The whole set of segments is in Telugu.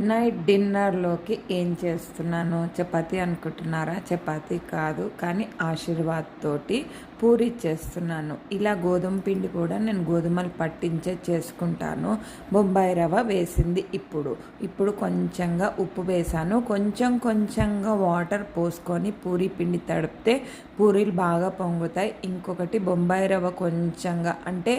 నైట్ డిన్నర్లోకి ఏం చేస్తున్నాను? చపాతీ అనుకుంటున్నారా? చపాతీ కాదు, కానీ ఆశీర్వాద్ తోటి పూరి చేస్తున్నాను. ఇలా గోధుమ పిండి కూడా నేను గోధుమలు పట్టించే చేసుకుంటాను. బొంబాయి రవ్వ వేసింది ఇప్పుడు కొంచెంగా ఉప్పు వేసాను. కొంచెంగా వాటర్ పోసుకొని పూరి పిండి తడిపితే పూరీలు బాగా పొంగుతాయి. ఇంకొకటి బొంబాయి రవ్వ కొంచెంగా అంటే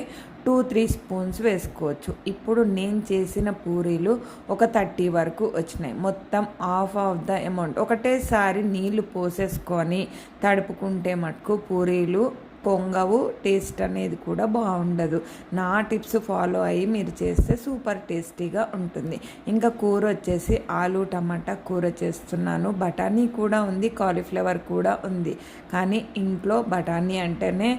2-3 స్పూన్స్ వేసుకోవచ్చు. ఇప్పుడు నేను చేసిన పూరీలు ఒక 30 వరకు వచ్చినాయి. మొత్తం హాఫ్ ఆఫ్ ద అమౌంట్ ఒకటేసారి నీళ్లు పోసేసుకొని తడుపుకుంటే మటుకు పూరీలు పొంగవు, టేస్ట్ అనేది కూడా బాగుండదు. నా టిప్స్ ఫాలో అయ్యి మీరు చేస్తే సూపర్ టేస్టీగా ఉంటుంది. ఇంకా కూర వచ్చేసి ఆలు టమాటా కూర చేస్తున్నాను. బఠానీ కూడా ఉంది, కాలీఫ్లవర్ కూడా ఉంది. కానీ ఇంట్లో బఠానీ అంటేనే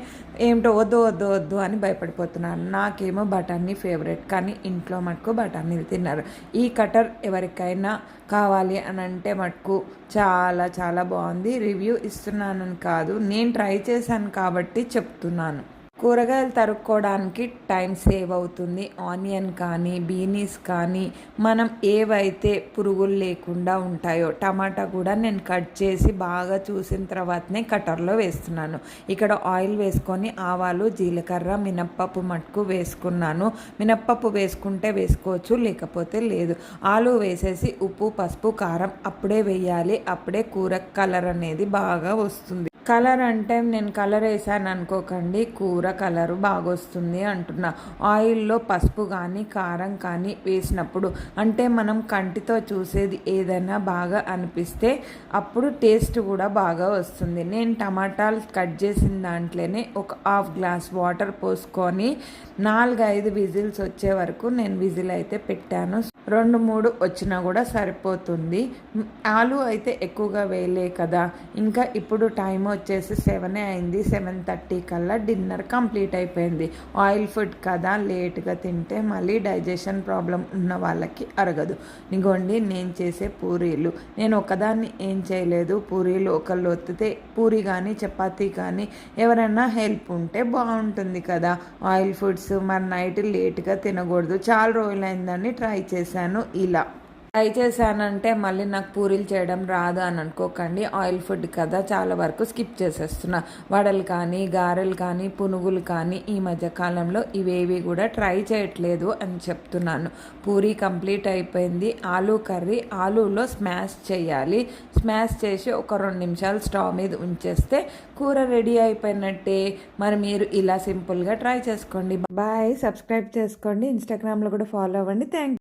ఏమిటో వద్దు అని భయపడిపోతున్నాను. నాకేమో బఠానీ ఫేవరెట్, కానీ ఇంట్లో మటుకు బఠానీలు తిన్నారు. ఈ కటర్ ఎవరికైనా కావాలి అని అంటే మటుకు చాలా బాగుంది. రివ్యూ ఇస్తున్నానని కాదు, నేను ట్రై చేశాను కాబట్టి చెప్తున్నాను. కూరగాయలు తరుక్కోవడానికి టైం సేవ్ అవుతుంది. ఆనియన్ కానీ బీనీస్ కానీ మనం ఏవైతే పురుగులు లేకుండా ఉంటాయో, టమాటా కూడా నేను కట్ చేసి బాగా చూసిన తర్వాతనే కటర్లో వేస్తున్నాను. ఇక్కడ ఆయిల్ వేసుకొని ఆవాలు, జీలకర్ర, మినప్పప్పు మటుకు వేసుకున్నాను. మినప్పప్పు వేసుకుంటే వేసుకోవచ్చు, లేకపోతే లేదు. ఆలు వేసేసి ఉప్పు, పసుపు, కారం అప్పుడే వేయాలి. అప్పుడే కూర కలర్ అనేది బాగా వస్తుంది. కలర్ అంటే నేను కలర్ వేసాను అనుకోకండి, కూర కలరు బాగా వస్తుంది అంటున్నా. ఆయిల్లో పసుపు కానీ కారం కానీ వేసినప్పుడు అంటే మనం కంటితో చూసేది ఏదైనా బాగా అనిపిస్తే అప్పుడు టేస్ట్ కూడా బాగా వస్తుంది. నేను టమాటాలు కట్ చేసిన దాంట్లోనే ఒక హాఫ్ గ్లాస్ వాటర్ పోసుకొని 4-5 విజిల్స్ వచ్చే వరకు నేను విజిల్ అయితే పెట్టాను. 2-3 వచ్చినా కూడా సరిపోతుంది. ఆలు అయితే ఎక్కువగా వేయలే కదా. ఇంకా ఇప్పుడు టైం వచ్చేసి 7 అయింది. 7:30 కల్లా డిన్నర్ కంప్లీట్ అయిపోయింది. ఆయిల్ ఫుడ్ కదా, లేట్గా తింటే మళ్ళీ డైజెషన్ ప్రాబ్లం ఉన్న వాళ్ళకి అరగదు. ఇగోండి నేను చేసే పూరీలు. నేను ఒకదాన్ని ఏం చేయలేదు. పూరీలు ఒకళ్ళు ఒత్తితే పూరి కానీ చపాతీ కానీ ఎవరైనా హెల్ప్ ఉంటే బాగుంటుంది కదా. ఆయిల్ ఫుడ్స్ మరి నైట్ లేట్గా తినకూడదు. చాలా రోజులైందని ట్రై చేశాను. ఇలా ట్రై చేశానంటే మళ్ళీ నాకు పూరీలు చేయడం రాదు అని అనుకోకండి. ఆయిల్ ఫుడ్ కదా, చాలా వరకు స్కిప్ చేసేస్తున్నా. వడలు కానీ గారెలు కానీ పునుగులు కానీ ఈ మధ్యకాలంలో ఇవేవి కూడా ట్రై చేయట్లేదు అని చెప్తున్నాను. పూరీ కంప్లీట్ అయిపోయింది. ఆలూ కర్రీ ఆలూలో స్మాష్ చేయాలి. స్మాష్ చేసి ఒక 2 నిమిషాలు స్టవ్ మీద ఉంచేస్తే కూర రెడీ అయిపోయినట్టే. మరి మీరు ఇలా సింపుల్గా ట్రై చేసుకోండి. బాయ్. సబ్స్క్రైబ్ చేసుకోండి. ఇన్స్టాగ్రామ్లో కూడా ఫాలో అవ్వండి. థ్యాంక్